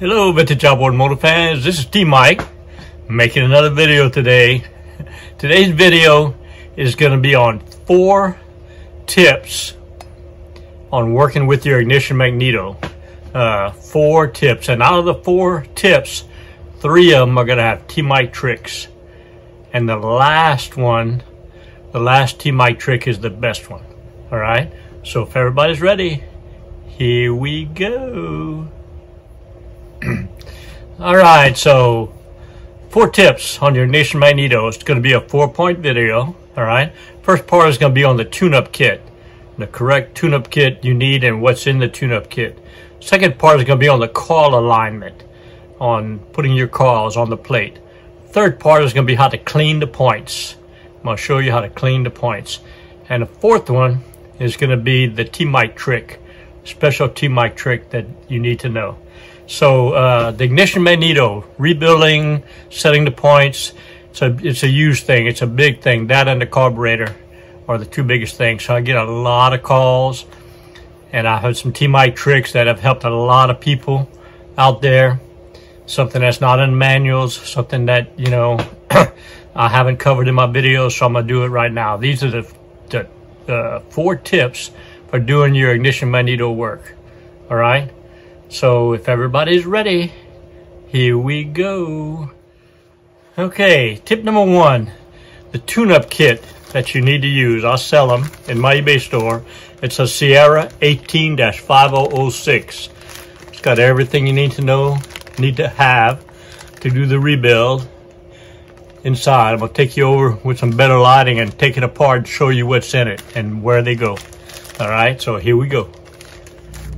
Hello vintage outboard motor fans, this is T-Mike making another video today. Today's video is going to be on 4 tips on working with your ignition magneto. 4 tips, and out of the 4 tips, 3 of them are going to have T-Mike tricks, and the last T-Mike trick is the best one. Alright, so if everybody's ready, here we go. Alright, so 4 tips on your ignition magneto. It's going to be a 4-point video. Alright, first part is going to be on the tune-up kit, the correct tune-up kit you need and what's in the tune-up kit. Second part is going to be on the coil alignment, on putting your coils on the plate. Third part is going to be how to clean the points. I'm going to show you how to clean the points. And the fourth one is going to be the T-Mike trick, special T-Mike trick that you need to know. So the ignition magneto, rebuilding, setting the points, it's a huge thing. It's a big thing. That and the carburetor are the 2 biggest things. So I get a lot of calls, and I have some T-Mike tricks that have helped a lot of people out there. Something that's not in manuals, something that, you know, I haven't covered in my videos, so I'm going to do it right now. These are the 4 tips for doing your ignition magneto work. All right? So if everybody's ready, here we go. Okay, tip number 1, the tune-up kit that you need to use. I'll sell them in my eBay store. It's a Sierra 18-5006. It's got everything you need to have to do the rebuild inside. I'm gonna take you over with some better lighting and take it apart and show you what's in it and where they go. All right, so here we go.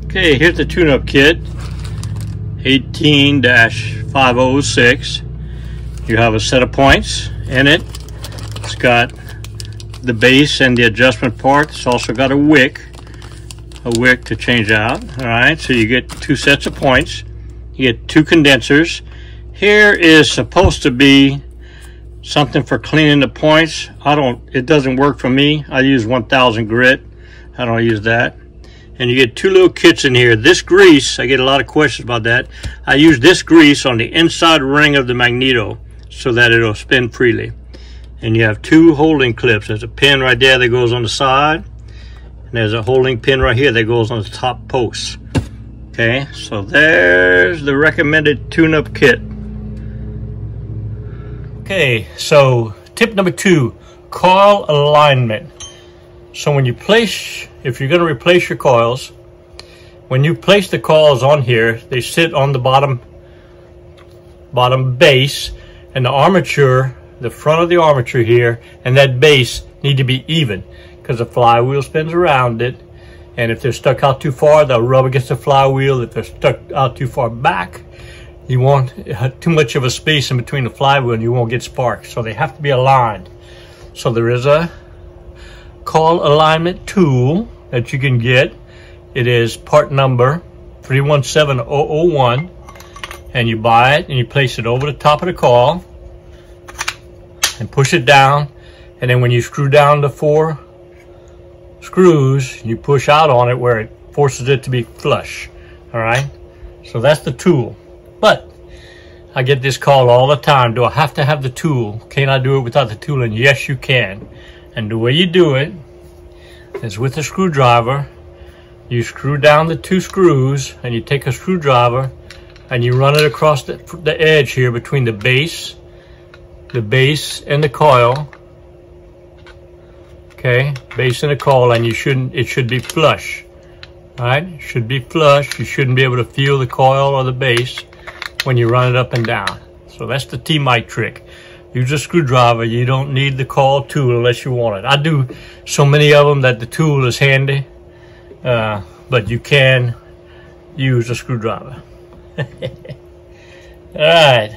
Okay, here's the tune-up kit, 18-5006. You have a set of points in it. It's got the base and the adjustment part. It's also got a wick to change out. All right, so you get 2 sets of points. You get 2 condensers. Here is supposed to be something for cleaning the points. It doesn't work for me. I use 1000 grit. I don't use that. And you get 2 little kits in here. This grease, I get a lot of questions about that. I use this grease on the inside ring of the magneto so that it'll spin freely. And you have 2 holding clips. There's a pin right there that goes on the side, and there's a holding pin right here that goes on the top post. Okay, so there's the recommended tune-up kit. Okay, so tip number 2, coil alignment. So when you if you're going to replace your coils, when you place the coils on here, they sit on the bottom base, and the armature, the front of the armature here, and that base need to be even, because the flywheel spins around it, and if they're stuck out too far, they'll rub against the flywheel. If they're stuck out too far back, you want too much of a space in between the flywheel and you won't get sparks. So they have to be aligned. So there is a coil alignment tool that you can get. It is part number 317001, and you buy it and you place it over the top of the coil and push it down, and then when you screw down the 4 screws, you push out on it where it forces it to be flush. All right, so that's the tool. But I get this call all the time, do I have to have the tool? Can I do it without the tool? And yes, you can. And the way you do it is with a screwdriver. You screw down the 2 screws, and you take a screwdriver and you run it across the edge here between the base and the coil. Okay, base and the coil, and it should be flush. All right, it should be flush. You shouldn't be able to feel the coil or the base when you run it up and down. So that's the T-Mike trick. Use a screwdriver. You don't need the coil tool unless you want it. I do so many of them that the tool is handy, but you can use a screwdriver. All right,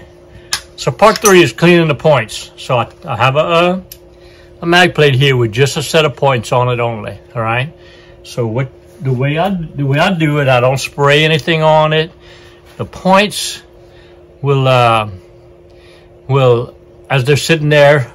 so part 3 is cleaning the points. So I have a mag plate here with just a set of points on it only. All right, so the way I do it, I don't spray anything on it. The points will as they're sitting there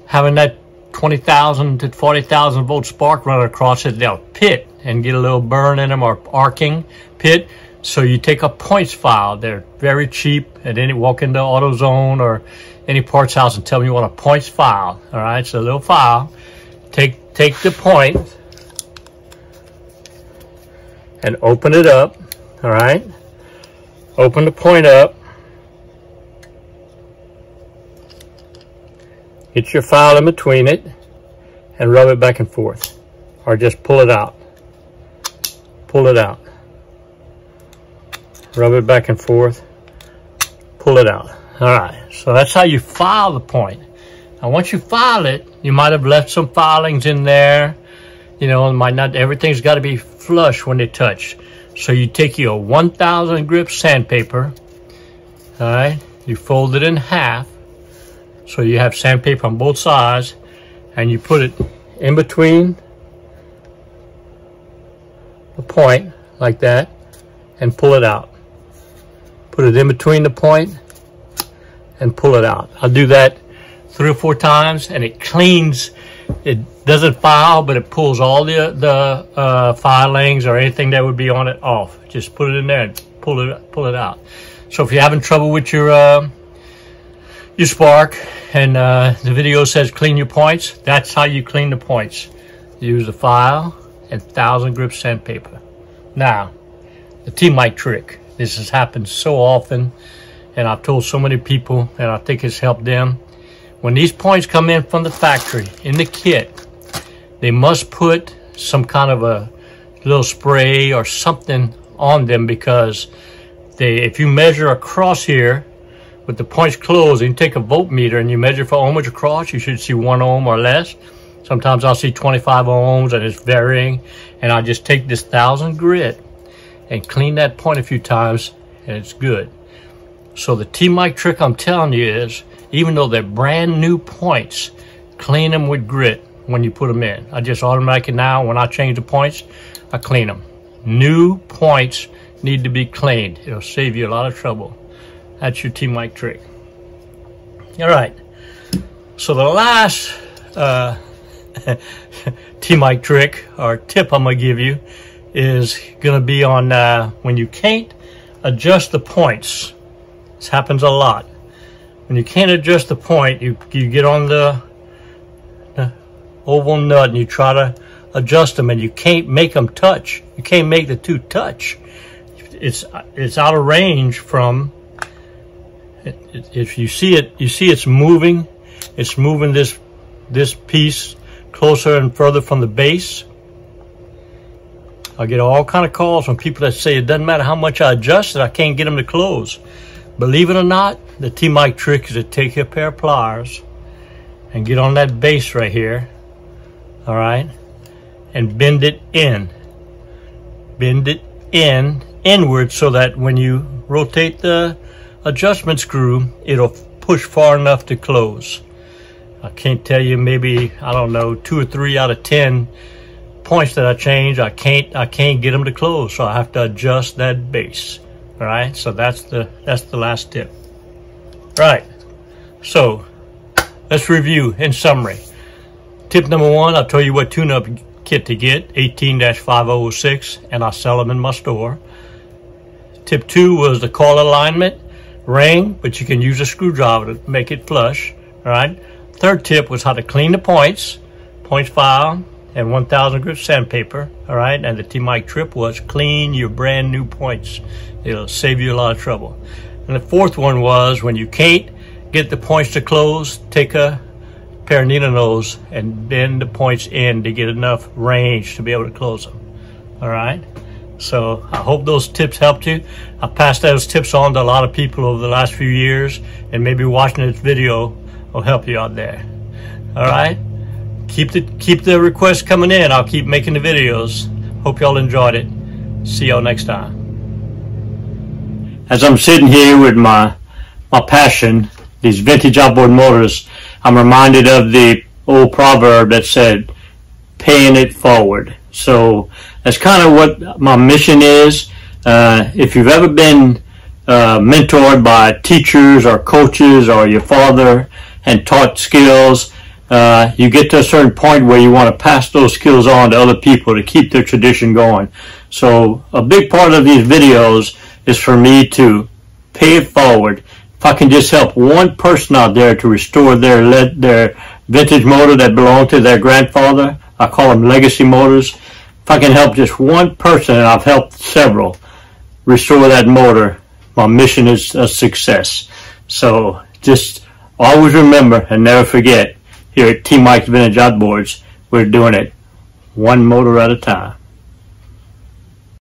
having that 20,000 to 40,000 volt spark running across it, they'll pit and get a little burn in them, or arcing pit. So you take a points file. They're very cheap. And then you walk into AutoZone or any parts house and tell them you want a points file. All right, so a little file. Take the point and open it up. All right, open the point up. Get your file in between it and rub it back and forth, or just pull it out. Pull it out. Rub it back and forth. Pull it out. All right, so that's how you file the point. Now once you file it, you might have left some filings in there. You know, might not, everything's got to be flush when they touch. So you take your 1000 grip sandpaper, all right, you fold it in half, so you have sandpaper on both sides, and you put it in between the point like that and pull it out. Put it in between the point and pull it out. I'll do that 3 or 4 times, and it cleans. It doesn't file, but it pulls all the filings or anything that would be on it off. Just put it in there and pull it out. So if you're having trouble with your spark and the video says clean your points, that's how you clean the points. Use a file and 1000 grip sandpaper. Now, the T-mic trick. This has happened so often, and I've told so many people, and I think it's helped them. When these points come in from the factory, in the kit, they must put some kind of a little spray or something on them, because if you measure across here with the points closed, and you take a voltmeter and you measure for ohmage across, you should see 1 ohm or less. Sometimes I'll see 25 ohms, and it's varying. And I just take this 1000 grit and clean that point a few times, and it's good. So the T-mic trick I'm telling you is, even though they're brand new points, clean them with grit when you put them in. I just automatically now, when I change the points, I clean them. New points need to be cleaned. It'll save you a lot of trouble. That's your T-mic trick. All right. So the last T-mic trick or tip I'm going to give you is going to be on when you can't adjust the points. This happens a lot. When you can't adjust the point, you get on the oval nut and you try to adjust them, and you can't make them touch. You can't make the two touch. It's out of range from. If you see it, you see it's moving. It's moving this piece closer and further from the base. I get all kind of calls from people that say it doesn't matter how much I adjust it, I can't get them to close. Believe it or not, the T-mic trick is to take a pair of pliers and get on that base right here, all right, and bend it in. Bend it inward, so that when you rotate the adjustment screw, it'll push far enough to close. I can't tell you, maybe, I don't know, 2 or 3 out of 10 points that I change, I can't get them to close, so I have to adjust that base. All right, so that's the last tip. Right, so let's review in summary. Tip number 1, I'll tell you what tune-up kit to get, 18-5006, and I sell them in my store. Tip 2 was the coil alignment, ring, but you can use a screwdriver to make it flush. All right. Third tip was how to clean the points file, and 1000 grip sandpaper. All right, and the T-mic trick was clean your brand new points. It'll save you a lot of trouble. And the fourth one was, when you can't get the points to close, take a pair of needle nose and bend the points in to get enough range to be able to close them. All right. So I hope those tips helped you. I passed those tips on to a lot of people over the last few years, and maybe watching this video will help you out there. All right. Keep the requests coming in. I'll keep making the videos. Hope y'all enjoyed it. See y'all next time. As I'm sitting here with my passion, these vintage outboard motors, I'm reminded of the old proverb that said, paying it forward. So that's kind of what my mission is. If you've ever been mentored by teachers or coaches or your father and taught skills, you get to a certain point where you want to pass those skills on to other people to keep their tradition going. So a big part of these videos is for me to pay it forward. If I can just help one person out there to restore their vintage motor that belonged to their grandfather, I call them legacy motors. If I can help just one person, and I've helped several, restore that motor, my mission is a success. So just always remember and never forget, here at T. Mike's Vintage Outboards, we're doing it one motor at a time.